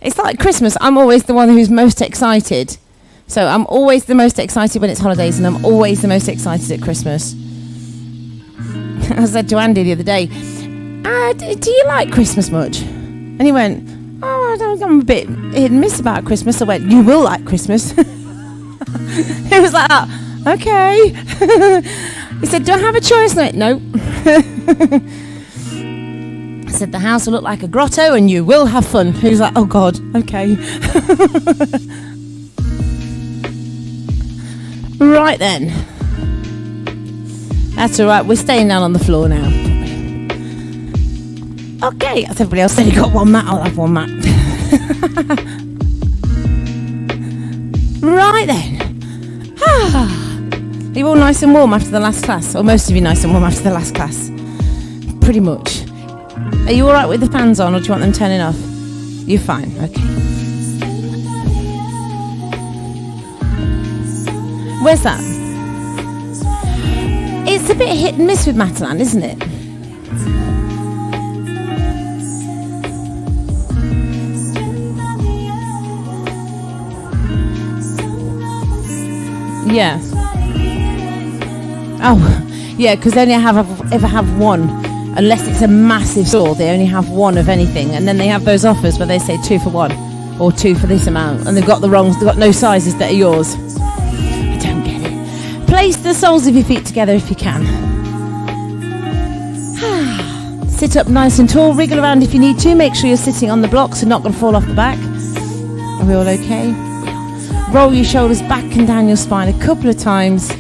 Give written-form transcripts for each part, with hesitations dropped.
It's like Christmas. I'm always the one who's most excited. So I'm always the most excited when it's holidays, and I'm always the most excited at Christmas. I said to Andy the other day, do you like Christmas much? And he went, I'm a bit hit and miss about Christmas. I went, you will like Christmas. He was like, okay. He said, do I have a choice? And I went, no. I said, the house will look like a grotto and you will have fun. He was like, oh God, okay. Right then. That's all right, we're staying down on the floor now. Okay, that's everybody else. Only got one mat, I'll have one mat. Right then. Are you all nice and warm after the last class? Or most of you nice and warm after the last class? Pretty much. Are you alright with the fans on, or do you want them turning off? You're fine, okay. Where's that? It's a bit hit and miss with Matalan, isn't it? Yeah. Oh, yeah, because they only ever have one. Unless it's a massive store, they only have one of anything. And then they have those offers where they say 2 for 1 or 2 for this amount. And they've got no sizes that are yours. I don't get it. Place the soles of your feet together if you can. Sit up nice and tall. Wriggle around if you need to. Make sure you're sitting on the blocks and not going to fall off the back. Are we all okay? Roll your shoulders back and down your spine a couple of times.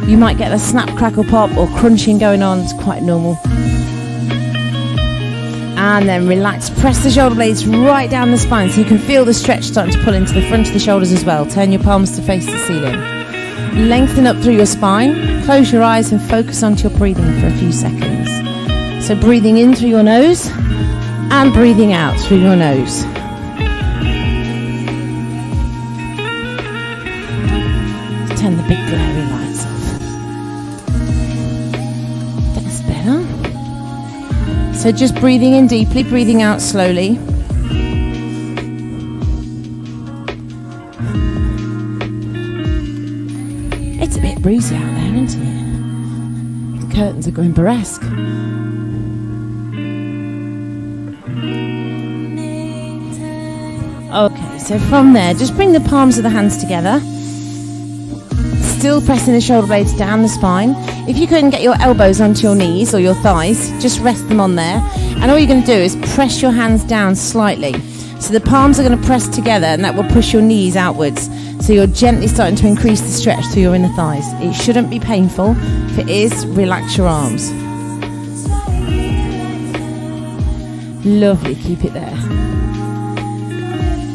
You might get a snap, crackle, pop or crunching going on. It's quite normal. And then relax. Press the shoulder blades right down the spine so you can feel the stretch starting to pull into the front of the shoulders as well. Turn your palms to face the ceiling. Lengthen up through your spine. Close your eyes and focus onto your breathing for a few seconds. So breathing in through your nose and breathing out through your nose. Turn the big glary lights off. That's better. So just breathing in deeply, breathing out slowly. It's a bit breezy out there, isn't it? The curtains are going burlesque. Okay, so from there, just bring the palms of the hands together. Still pressing the shoulder blades down the spine. If you couldn't get your elbows onto your knees or your thighs, just rest them on there. And all you're going to do is press your hands down slightly. So the palms are going to press together and that will push your knees outwards. So you're gently starting to increase the stretch through your inner thighs. It shouldn't be painful. If it is, relax your arms. Lovely, keep it there.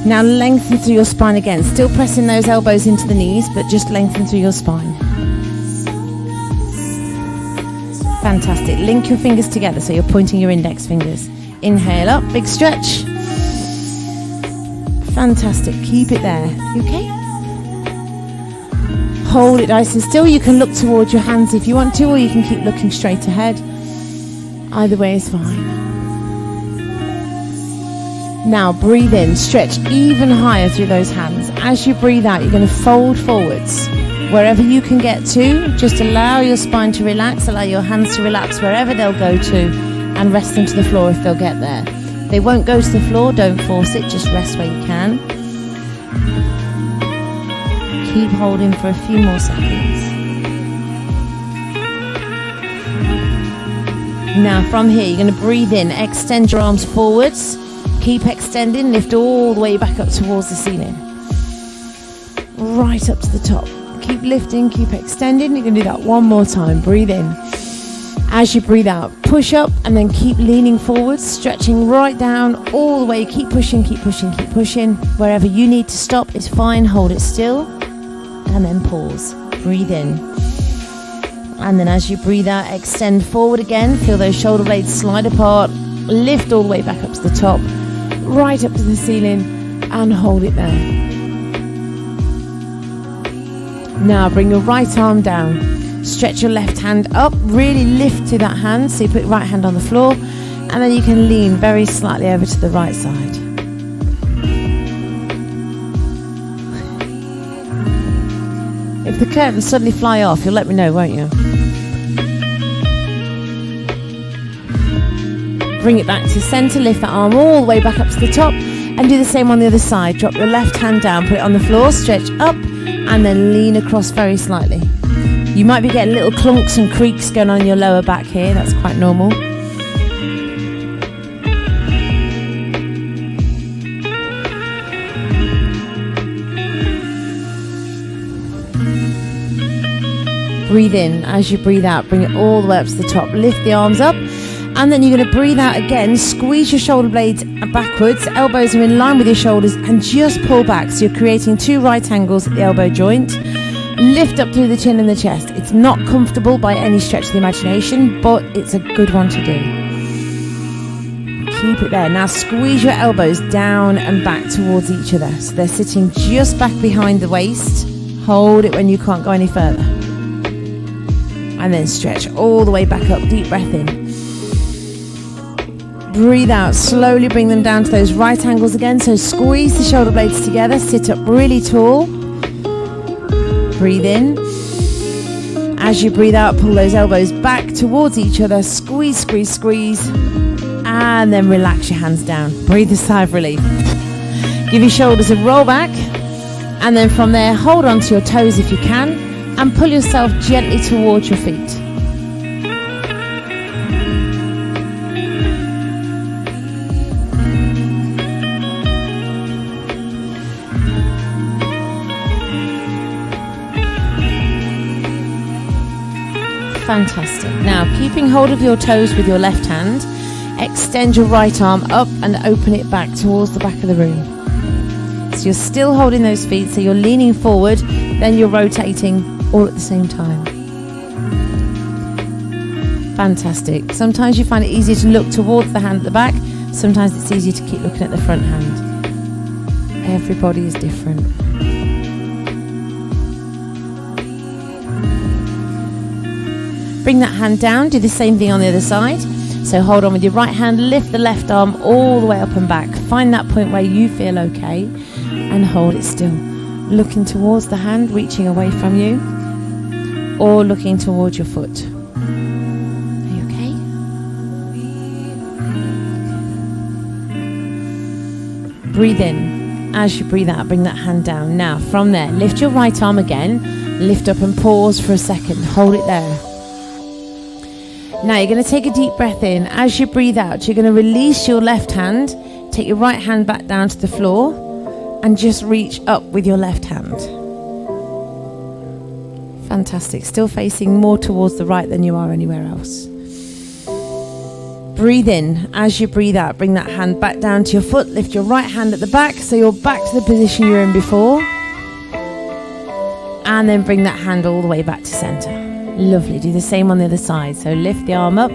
Now lengthen through your spine again. Still pressing those elbows into the knees, but just lengthen through your spine. Fantastic. Link your fingers together so you're pointing your index fingers. Inhale up, big stretch. Fantastic. Keep it there. You okay? Hold it nice and still. You can look towards your hands if you want to, or you can keep looking straight ahead. Either way is fine. Now breathe in, stretch even higher through those hands. As you breathe out, you're going to fold forwards. Wherever you can get to, just allow your spine to relax, allow your hands to relax wherever they'll go to, and rest them to the floor if they'll get there. If they won't go to the floor, don't force it, just rest where you can. Keep holding for a few more seconds. Now from here, you're going to breathe in, extend your arms forwards. Keep extending, lift all the way back up towards the ceiling. Right up to the top. Keep lifting, keep extending. You can do that one more time. Breathe in. As you breathe out, push up and then keep leaning forwards, stretching right down all the way. Keep pushing, keep pushing, keep pushing. Wherever you need to stop is fine. Hold it still and then pause. Breathe in. And then as you breathe out, extend forward again. Feel those shoulder blades slide apart. Lift all the way back up to the top. Right up to the ceiling and hold it there. Now bring your right arm down. Stretch your left hand up. Really lift to that hand. So you put your right hand on the floor And then you can lean very slightly over to the right side. If the curtains suddenly fly off, you'll let me know, won't you? Bring it back to center, lift that arm all the way back up to the top, and do the same on the other side. Drop your left hand down, put it on the floor, stretch up, and then lean across very slightly. You might be getting little clunks and creaks going on in your lower back here. That's quite normal. Breathe in. As you breathe out, bring it all the way up to the top. Lift the arms up, and then you're going to breathe out again. Squeeze your shoulder blades backwards. Elbows are in line with your shoulders, and just pull back. So you're creating 2 right angles at the elbow joint. Lift up through the chin and the chest. It's not comfortable by any stretch of the imagination, but it's a good one to do. Keep it there. Now squeeze your elbows down and back towards each other. So they're sitting just back behind the waist. Hold it when you can't go any further. And then stretch all the way back up. Deep breath in. Breathe out. Slowly bring them down to those right angles again. So squeeze the shoulder blades together. Sit up really tall. Breathe in. As you breathe out, pull those elbows back towards each other. Squeeze, squeeze, squeeze. And then relax your hands down. Breathe a sigh of relief. Give your shoulders a roll back. And then from there, hold on to your toes if you can. And pull yourself gently towards your feet. Fantastic. Now, keeping hold of your toes with your left hand, extend your right arm up and open it back towards the back of the room. So you're still holding those feet, so you're leaning forward, then you're rotating all at the same time. Fantastic. Sometimes you find it easier to look towards the hand at the back. Sometimes it's easier to keep looking at the front hand. Everybody is different. Bring that hand down. Do the same thing on the other side. So hold on with your right hand. Lift the left arm all the way up and back. Find that point where you feel okay and hold it still. Looking towards the hand, reaching away from you, or looking towards your foot. Are you okay? Breathe in. As you breathe out, bring that hand down. Now, from there, lift your right arm again. Lift up and pause for a second. Hold it there. Now, you're going to take a deep breath in. As you breathe out, you're going to release your left hand. Take your right hand back down to the floor. And just reach up with your left hand. Fantastic. Still facing more towards the right than you are anywhere else. Breathe in. As you breathe out, bring that hand back down to your foot. Lift your right hand at the back so you're back to the position you were in before. And then bring that hand all the way back to center. Lovely. Do the same on the other side. So lift the arm up,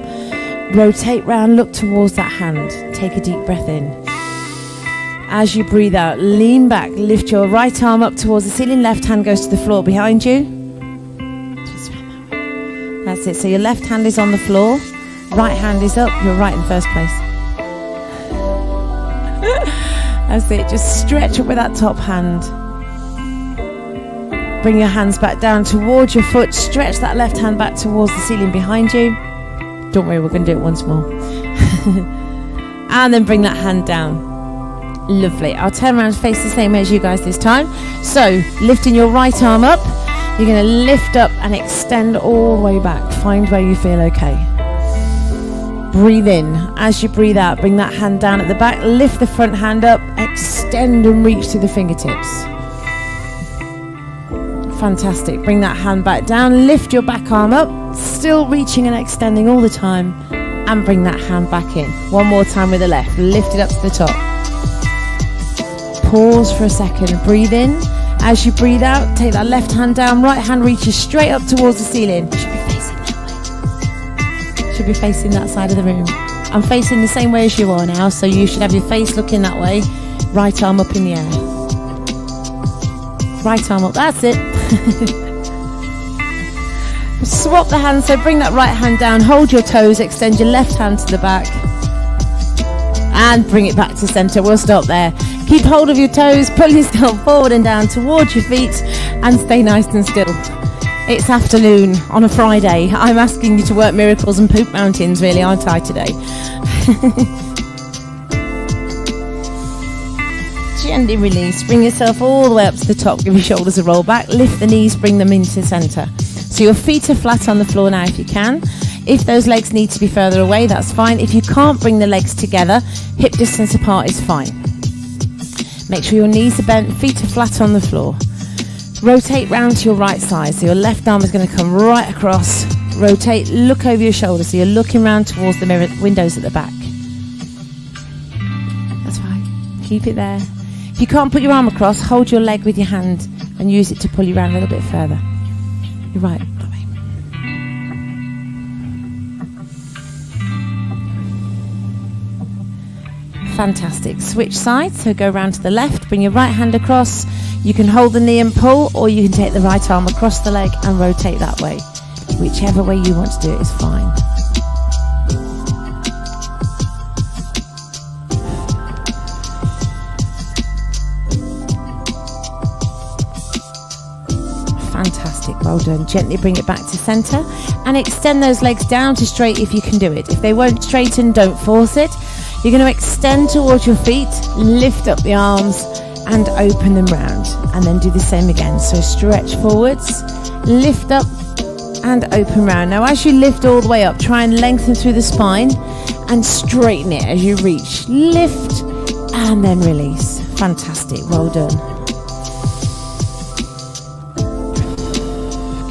rotate round, look towards that hand. Take a deep breath in. As you breathe out, lean back, lift your right arm up towards the ceiling, left hand goes to the floor behind you. Twist around that way. That's it. So your left hand is on the floor, right hand is up, you're right in first place. That's it. Just stretch up with that top hand. Bring your hands back down towards your foot, stretch that left hand back towards the ceiling behind you. Don't worry, we're going to do it once more. And then bring that hand down. Lovely. I'll turn around and face the same way as you guys this time. So, lifting your right arm up, you're going to lift up and extend all the way back. Find where you feel okay. Breathe in. As you breathe out, bring that hand down at the back, lift the front hand up, extend and reach to the fingertips. Fantastic. Bring that hand back down, lift your back arm up, still reaching and extending all the time, and bring that hand back in. One more time with the left. Lift it up to the top. Pause for a second. Breathe in. As you breathe out, take that left hand down, right hand reaches straight up towards the ceiling. Should be facing that way. Should be facing that side of the room. I'm facing the same way as you are now, so you should have your face looking that way. Right arm up in the air. Right arm up, that's it. Swap the hands, so bring that right hand down, hold your toes, extend your left hand to the back, and bring it back to center. We'll stop there. Keep hold of your toes, pull yourself forward and down towards your feet, and stay nice and still. It's afternoon on a Friday. I'm asking you to work miracles and poop mountains, really, aren't I, today? Gently release. Bring yourself all the way up to the top. Give your shoulders a roll back. Lift the knees, bring them into center. So your feet are flat on the floor now if you can. If those legs need to be further away, that's fine. If you can't bring the legs together, hip distance apart is fine. Make sure your knees are bent, feet are flat on the floor. Rotate round to your right side. So your left arm is going to come right across. Rotate, look over your shoulder. So you're looking round towards the mirror windows at the back. That's fine. Keep it there. If you can't put your arm across, hold your leg with your hand and use it to pull you around a little bit further. You're right. Fantastic. Switch sides, so go round to the left, bring your right hand across. You can hold the knee and pull, or you can take the right arm across the leg and rotate that way. Whichever way you want to do it is fine. Fantastic, well done. Gently bring it back to center and extend those legs down to straight if you can do it. If they won't straighten, don't force it. You're going to extend towards your feet, lift up the arms and open them round, and then do the same again. So stretch forwards, lift up and open round. Now as you lift all the way up, try and lengthen through the spine and straighten it as you reach. Lift and then release. Fantastic, well done.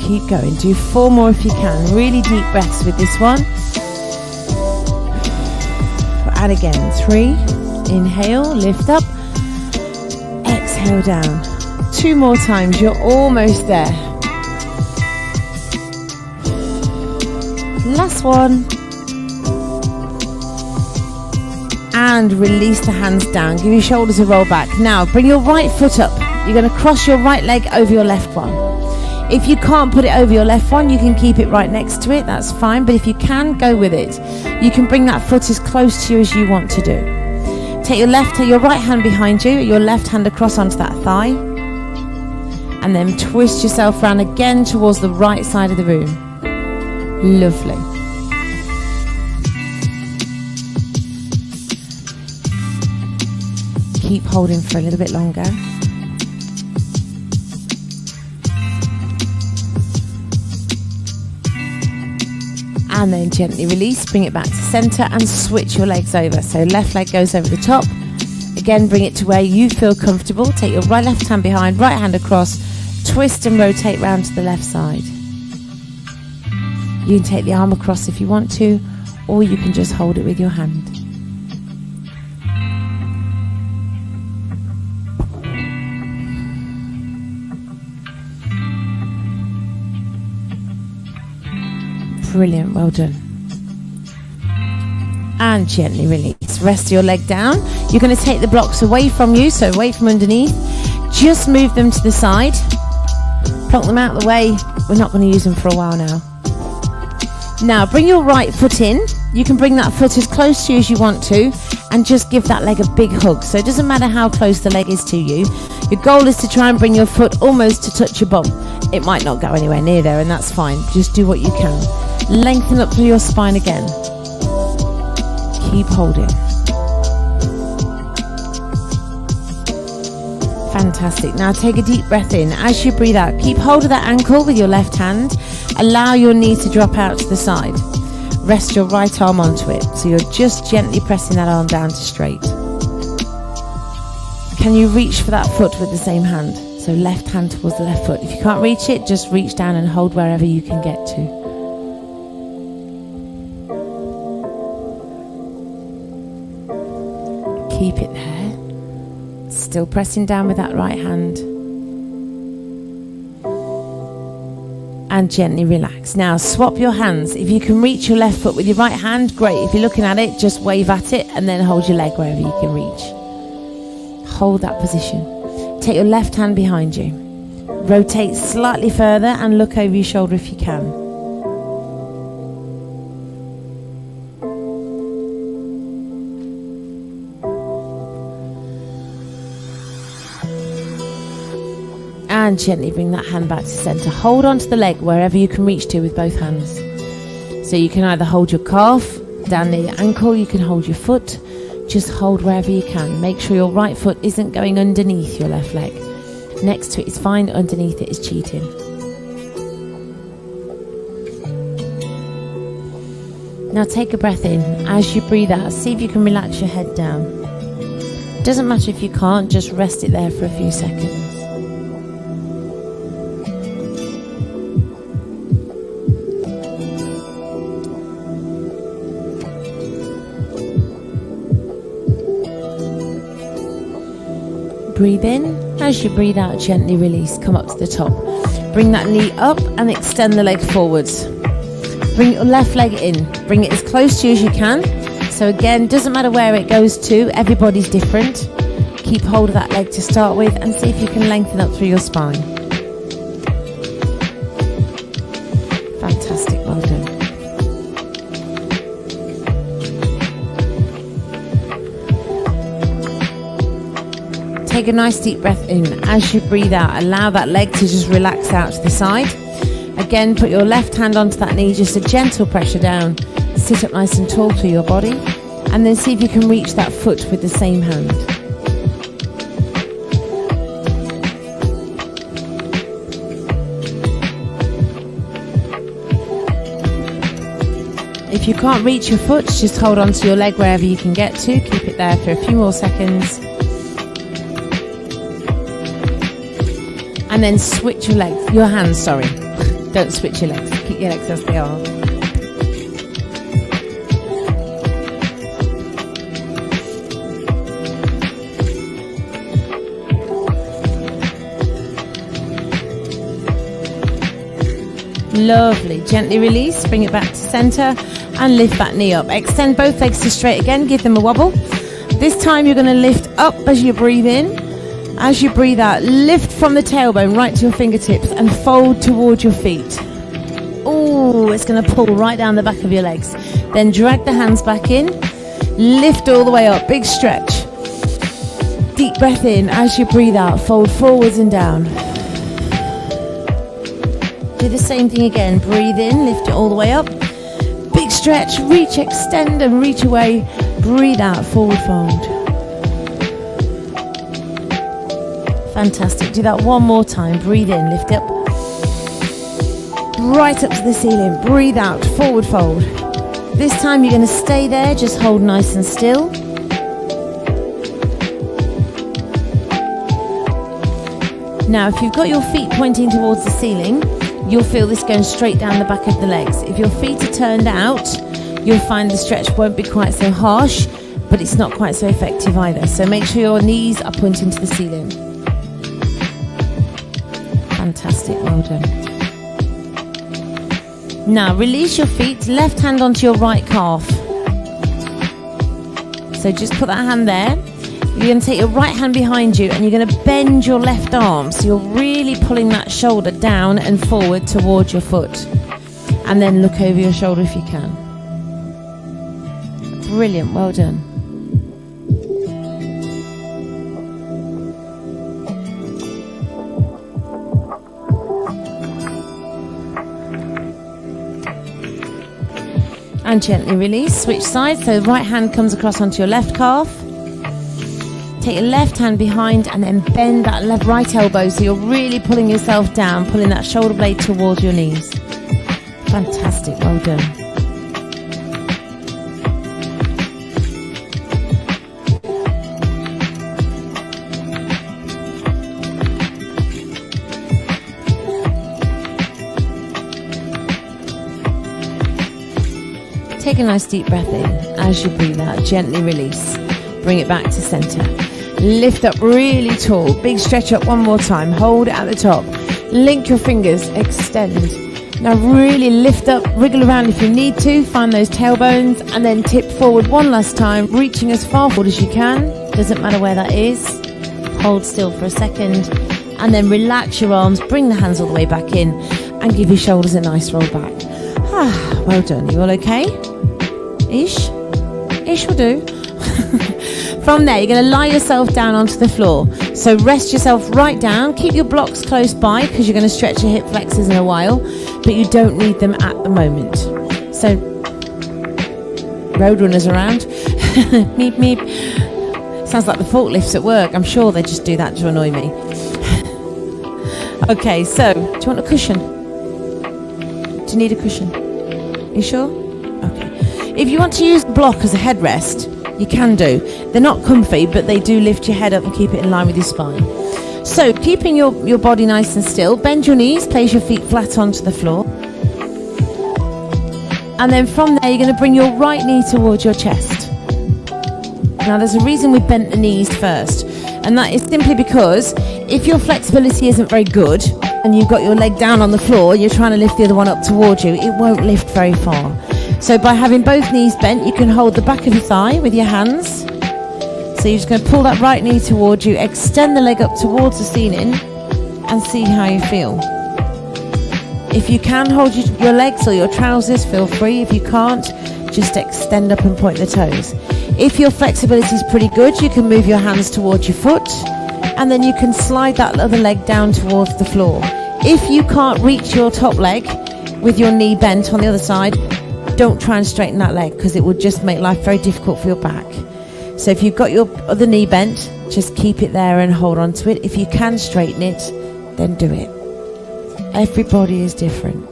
Keep going. Do 4 more if you can. Really deep breaths with this one. And again, 3. Inhale, lift up. Exhale down. 2 more times. You're almost there. Last one. And release the hands down. Give your shoulders a roll back. Now, bring your right foot up. You're going to cross your right leg over your left one. If you can't put it over your left one, you can keep it right next to it. That's fine. But if you can, go with it. You can bring that foot as close to you as you want to do. Take your right hand behind you, your left hand across onto that thigh. And then twist yourself around again towards the right side of the room. Lovely. Keep holding for a little bit longer. And then gently release, bring it back to center and switch your legs over. So left leg goes over the top. Again, bring it to where you feel comfortable. Take your left hand behind, right hand across, twist and rotate round to the left side. You can take the arm across if you want to, or you can just hold it with your hand. Brilliant, well done. And gently release. Rest your leg down. You're going to take the blocks away from you, so away from underneath. Just move them to the side. Plonk them out of the way. We're not going to use them for a while now. Now bring your right foot in. You can bring that foot as close to you as you want to, and just give that leg a big hug. So it doesn't matter how close the leg is to you. Your goal is to try and bring your foot almost to touch your bum. It might not go anywhere near there, and that's fine. Just do what you can. Lengthen up through your spine again. Keep holding. Fantastic. Now take a deep breath in. As you breathe out, keep hold of that ankle with your left hand. Allow your knee to drop out to the side. Rest your right arm onto it. So you're just gently pressing that arm down to straight. Can you reach for that foot with the same hand? So left hand towards the left foot. If you can't reach it, just reach down and hold wherever you can get to. Keep it there. Still pressing down with that right hand. And gently relax. Now swap your hands. If you can reach your left foot with your right hand, great. If you're looking at it, just wave at it and then hold your leg wherever you can reach. Hold that position. Take your left hand behind you. Rotate slightly further and look over your shoulder if you can. and gently bring that hand back to center. Hold onto the leg wherever you can reach to with both hands. So you can either hold your calf down near your ankle, you can hold your foot, just hold wherever you can. Make sure your right foot isn't going underneath your left leg. Next to it is fine, underneath it is cheating. Now take a breath in. As you breathe out, see if you can relax your head down. Doesn't matter if you can't, just rest it there for a few seconds. Breathe in. As you breathe out, gently release. Come up to the top. Bring that knee up and extend the leg forwards. Bring your left leg in. Bring it as close to you as you can. So again, doesn't matter where it goes to. Everybody's different. Keep hold of that leg to start with and see if you can lengthen up through your spine. Fantastic. Well done. Take a nice deep breath in. As you breathe out, allow that leg to just relax out to the side. Again, put your left hand onto that knee, just a gentle pressure down. Sit up nice and tall through your body. And then see if you can reach that foot with the same hand. If you can't reach your foot, just hold on to your leg wherever you can get to. Keep it there for a few more seconds. And then switch your legs, your hands, sorry. Don't switch your legs, keep your legs as they are. Lovely, gently release, bring it back to center and lift that knee up. Extend both legs to straight again, give them a wobble. This time you're going to lift up as you breathe in. As you breathe out, lift from the tailbone right to your fingertips and fold towards your feet. Oh, it's going to pull right down the back of your legs. Then drag the hands back in, lift all the way up, big stretch. Deep breath in. As you breathe out, fold forwards and down. Do the same thing again. Breathe in, lift it all the way up. Big stretch, reach, extend and reach away. Breathe out, forward fold. Fantastic. Do that one more time. Breathe in, lift up. Right up to the ceiling. Breathe out, forward fold. This time you're going to stay there. Just hold nice and still. Now, if you've got your feet pointing towards the ceiling, you'll feel this going straight down the back of the legs. If your feet are turned out, you'll find the stretch won't be quite so harsh, but it's not quite so effective either. So make sure your knees are pointing to the ceiling. Fantastic, well done. Now release your feet, left hand onto your right calf. So just put that hand there. You're going to take your right hand behind you and you're going to bend your left arm. So you're really pulling that shoulder down and forward towards your foot. And then look over your shoulder if you can. Brilliant, well done. And gently release, switch sides, so the right hand comes across onto your left calf. Take your left hand behind and then bend that left right elbow so you're really pulling yourself down, pulling that shoulder blade towards your knees. Fantastic, well done. Take a nice deep breath in. As you breathe out, gently release. Bring it back to center. Lift up really tall. Big stretch up one more time. Hold it at the top. Link your fingers. Extend. Now really lift up. Wriggle around if you need to. Find those tailbones. And then tip forward one last time. Reaching as far forward as you can. Doesn't matter where that is. Hold still for a second. And then relax your arms. Bring the hands all the way back in. And give your shoulders a nice roll back. Ah, well done. You all okay? Ish will do. From there, you're going to lie yourself down onto the floor. So rest yourself right down. Keep your blocks close by because you're going to stretch your hip flexors in a while, but you don't need them at the moment. So, roadrunners around. Meep, meep. Sounds like the forklifts at work. I'm sure they just do that to annoy me. Okay, so, do you want a cushion? Do you need a cushion? You sure? Okay. If you want to use the block as a headrest, you can do. They're not comfy, but they do lift your head up and keep it in line with your spine. So, keeping your body nice and still, bend your knees, place your feet flat onto the floor. And then from there, you're going to bring your right knee towards your chest. Now, there's a reason we bent the knees first, and that is simply because if your flexibility isn't very good and you've got your leg down on the floor, you're trying to lift the other one up towards you, it won't lift very far. So by having both knees bent, you can hold the back of your thigh with your hands. So you're just going to pull that right knee towards you, extend the leg up towards the ceiling, and see how you feel. If you can hold your legs or your trousers, feel free. If you can't, just extend up and point the toes. If your flexibility is pretty good, you can move your hands towards your foot, and then you can slide that other leg down towards the floor. If you can't reach your top leg with your knee bent on the other side, don't try and straighten that leg because it will just make life very difficult for your back. So if you've got your other knee bent, just keep it there and hold on to it. If you can straighten it, then do it. Everybody is different.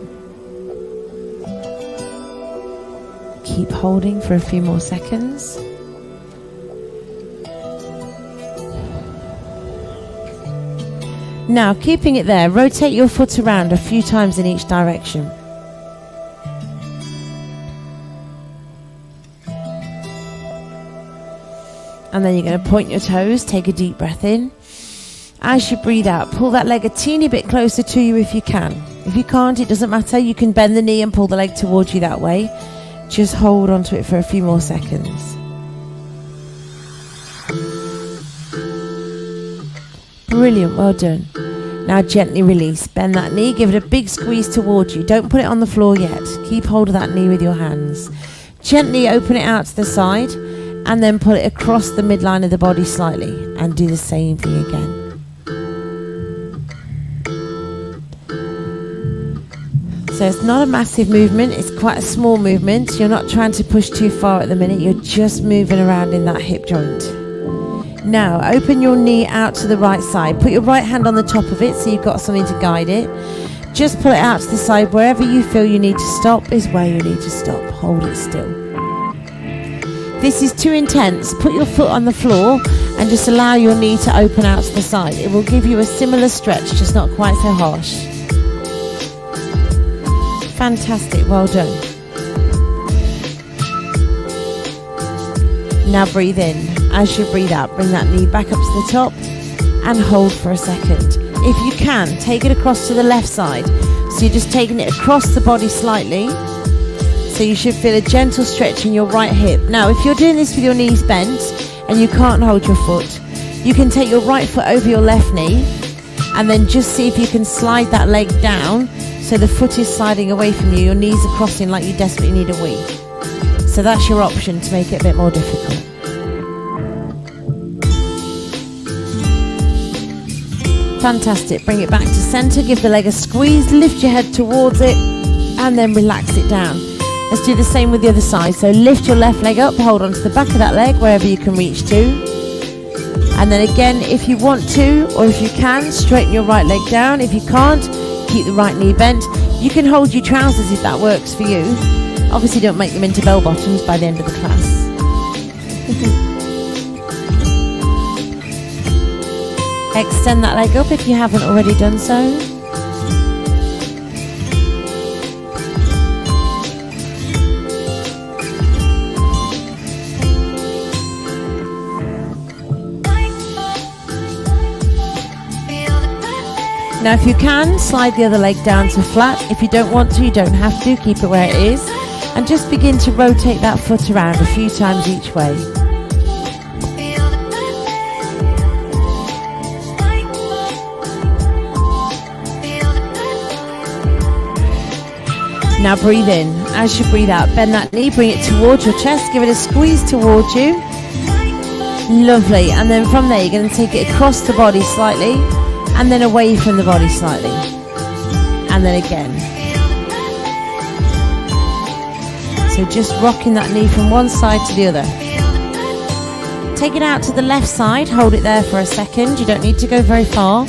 Keep holding for a few more seconds. Now, keeping it there, rotate your foot around a few times in each direction. And then you're going to point your toes, take a deep breath in. As you breathe out, pull that leg a teeny bit closer to you if you can. If you can't, it doesn't matter. You can bend the knee and pull the leg towards you that way. Just hold on to it for a few more seconds. Brilliant, well done. Now gently release. Bend that knee, give it a big squeeze towards you. Don't put it on the floor yet. Keep hold of that knee with your hands. Gently open it out to the side and then pull it across the midline of the body slightly and do the same thing again. So it's not a massive movement, it's quite a small movement. You're not trying to push too far at the minute, you're just moving around in that hip joint. Now open your knee out to the right side. Put your right hand on the top of it so you've got something to guide it. Just pull it out to the side. Wherever you feel you need to stop is where you need to stop. Hold it still. This is too intense. Put your foot on the floor and just allow your knee to open out to the side. It will give you a similar stretch, just not quite so harsh. Fantastic, well done. Now breathe in. As you breathe out, bring that knee back up to the top and hold for a second. If you can, take it across to the left side. So you're just taking it across the body slightly. So you should feel a gentle stretch in your right hip. Now, if you're doing this with your knees bent and you can't hold your foot, you can take your right foot over your left knee and then just see if you can slide that leg down so the foot is sliding away from you. Your knees are crossing like you desperately need a wee. So that's your option to make it a bit more difficult. Fantastic. Bring it back to center. Give the leg a squeeze. Lift your head towards it and then relax it down. Let's do the same with the other side. So lift your left leg up, hold onto the back of that leg wherever you can reach to. And then again, if you want to, or if you can, straighten your right leg down. If you can't, keep the right knee bent. You can hold your trousers if that works for you. Obviously don't make them into bell bottoms by the end of the class. Extend that leg up if you haven't already done so. Now if you can, slide the other leg down to flat. If you don't want to, you don't have to. Keep it where it is. And just begin to rotate that foot around a few times each way. Now breathe in. As you breathe out, bend that knee, bring it towards your chest, give it a squeeze towards you. Lovely. And then from there, you're going to take it across the body slightly and then away from the body slightly. And then again. So just rocking that knee from one side to the other. Take it out to the left side, hold it there for a second. You don't need to go very far.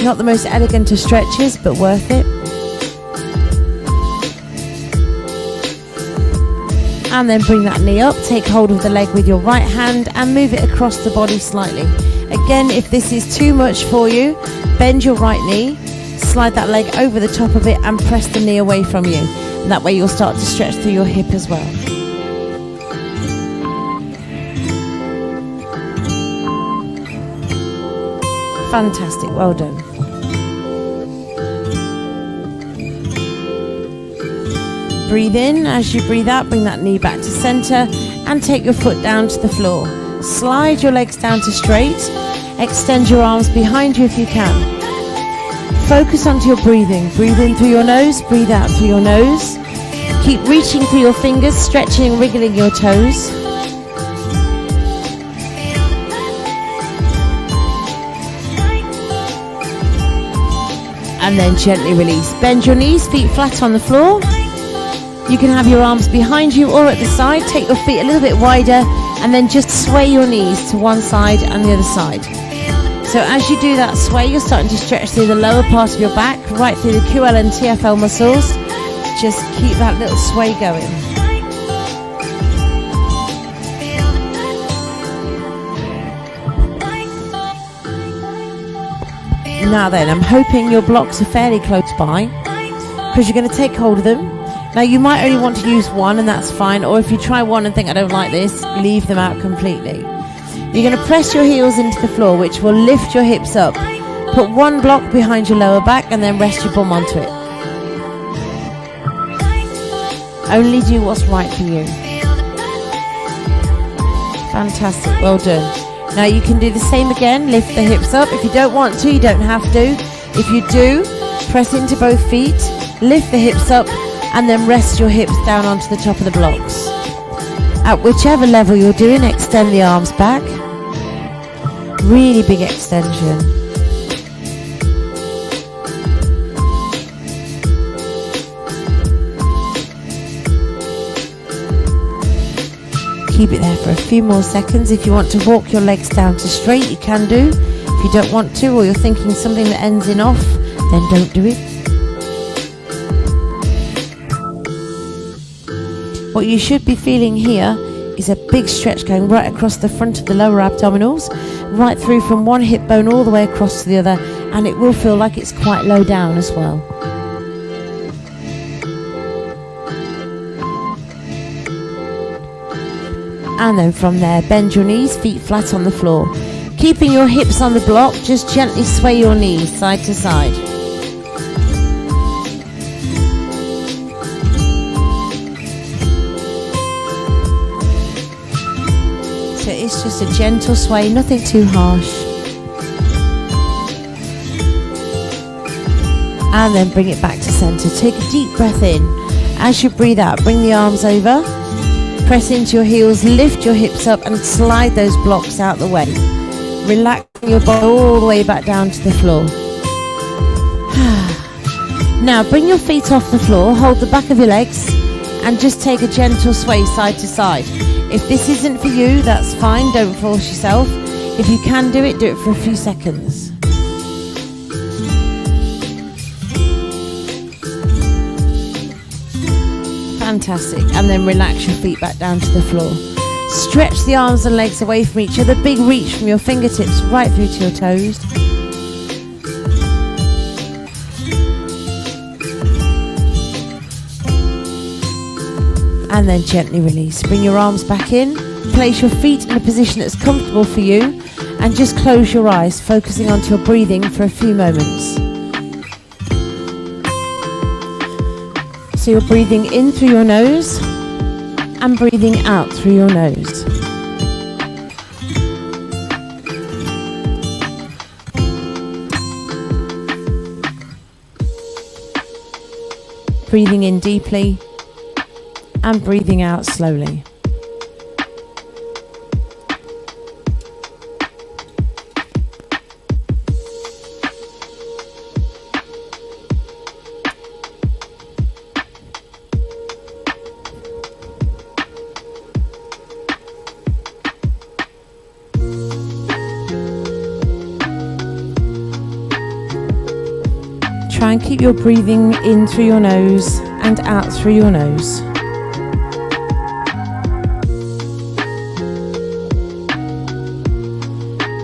Not the most elegant of stretches, but worth it. And then bring that knee up, take hold of the leg with your right hand and move it across the body slightly. Again, if this is too much for you, bend your right knee, slide that leg over the top of it and press the knee away from you. And that way you'll start to stretch through your hip as well. Fantastic, well done. Breathe in. As you breathe out, bring that knee back to center and take your foot down to the floor. Slide your legs down to straight. Extend your arms behind you if you can. Focus onto your breathing. Breathe in through your nose, breathe out through your nose. Keep reaching through your fingers, stretching and wriggling your toes. And then gently release. Bend your knees, feet flat on the floor. You can have your arms behind you or at the side. Take your feet a little bit wider and then just sway your knees to one side and the other side. So as you do that sway, you're starting to stretch through the lower part of your back, right through the QL and TFL muscles. Just keep that little sway going. Now then, I'm hoping your blocks are fairly close by because you're going to take hold of them. Now you might only want to use one and that's fine, or if you try one and think I don't like this, leave them out completely. You're going to press your heels into the floor, which will lift your hips up. Put one block behind your lower back and then rest your bum onto it. Only do what's right for you. Fantastic, well done. Now you can do the same again, lift the hips up. If you don't want to, you don't have to. If you do, press into both feet, lift the hips up, and then rest your hips down onto the top of the blocks. At whichever level you're doing, extend the arms back. Really big extension. Keep it there for a few more seconds. If you want to walk your legs down to straight, you can do. If you don't want to, or you're thinking something that ends in off, then don't do it. What you should be feeling here is a big stretch going right across the front of the lower abdominals, right through from one hip bone all the way across to the other, and it will feel like it's quite low down as well. And then from there, bend your knees, feet flat on the floor. Keeping your hips on the block, just gently sway your knees side to side. It's just a gentle sway, nothing too harsh. And then bring it back to center. Take a deep breath in. As you breathe out, bring the arms over. Press into your heels, lift your hips up and slide those blocks out the way. Relax your body all the way back down to the floor. Now bring your feet off the floor, hold the back of your legs and just take a gentle sway side to side. If this isn't for you, that's fine, don't force yourself. If you can do it for a few seconds. Fantastic, and then relax your feet back down to the floor. Stretch the arms and legs away from each other, big reach from your fingertips right through to your toes. And then gently release. Bring your arms back in, place your feet in a position that's comfortable for you, and just close your eyes, focusing onto your breathing for a few moments. So you're breathing in through your nose and breathing out through your nose. Breathing in deeply and breathing out slowly. try and keep your breathing in through your nose and out through your nose.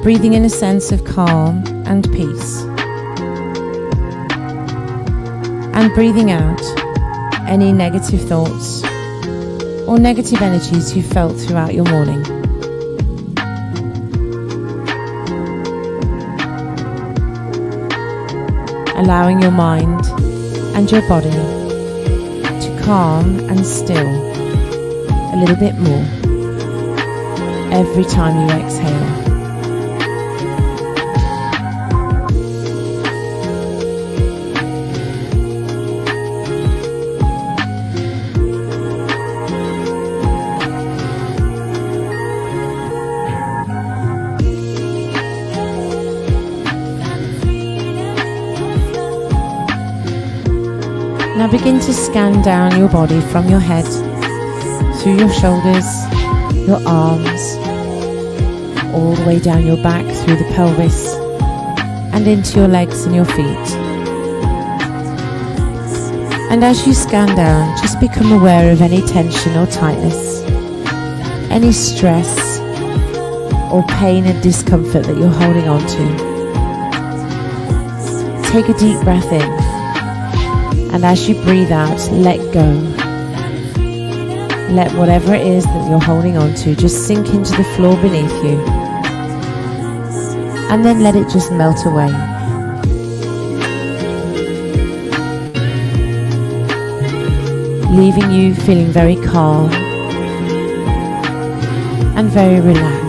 Breathing in a sense of calm and peace. And breathing out any negative thoughts or negative energies you felt throughout your morning. Allowing your mind and your body to calm and still a little bit more every time you exhale. Now begin to scan down your body from your head, through your shoulders, your arms, all the way down your back, through the pelvis, and into your legs and your feet. And as you scan down, just become aware of any tension or tightness, any stress or pain and discomfort that you're holding on to. Take a deep breath in. And as you breathe out, let go. Let whatever it is that you're holding on to just sink into the floor beneath you. And then let it just melt away. Leaving you feeling very calm and very relaxed.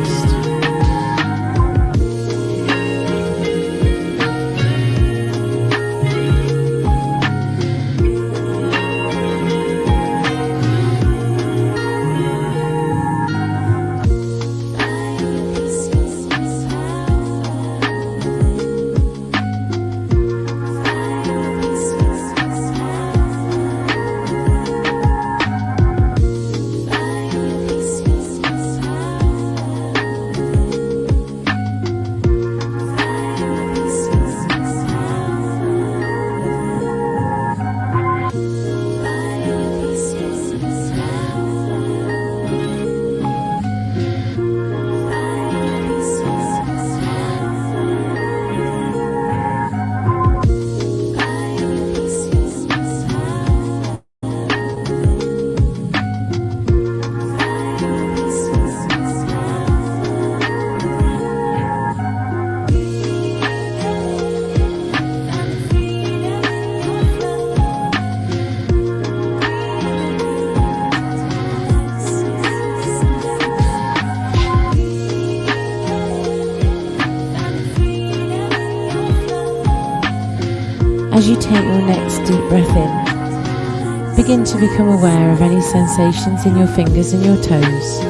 As you take your next deep breath in, begin to become aware of any sensations in your fingers and your toes,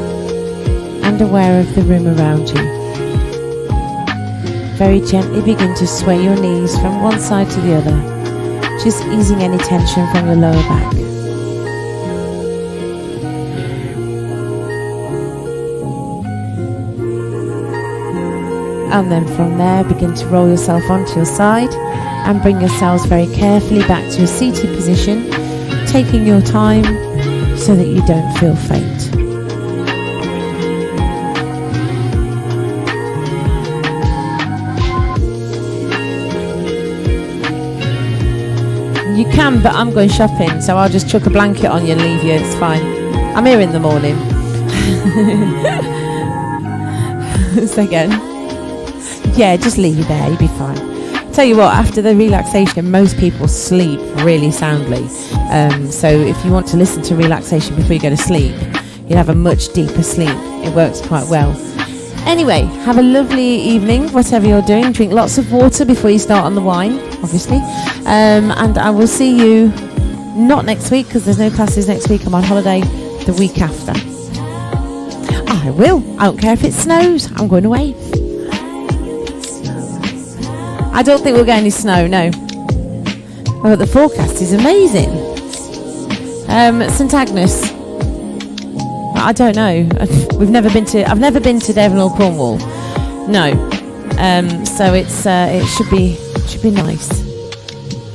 and aware of the room around you. Very gently begin to sway your knees from one side to the other, just easing any tension from your lower back. And then from there, begin to roll yourself onto your side and bring yourselves very carefully back to a seated position, taking your time so that you don't feel faint. You can, but I'm going shopping, so I'll just chuck a blanket on you and leave you, it's fine. I'm here in the morning. Say again. Yeah, just leave you there, you'll be fine. Tell you what, after the relaxation, most people sleep really soundly. So if you want to listen to relaxation before you go to sleep, you'll have a much deeper sleep. It works quite well. Anyway, have a lovely evening, whatever you're doing. Drink lots of water before you start on the wine, obviously. And I will see you not next week, because there's no classes next week. I'm on holiday the week after. I will. I don't care if it snows. I'm going away. I don't think we'll get any snow, no. Oh, but the forecast is amazing. St Agnes. I don't know. I've never been to Devon or Cornwall. No. So it should be nice.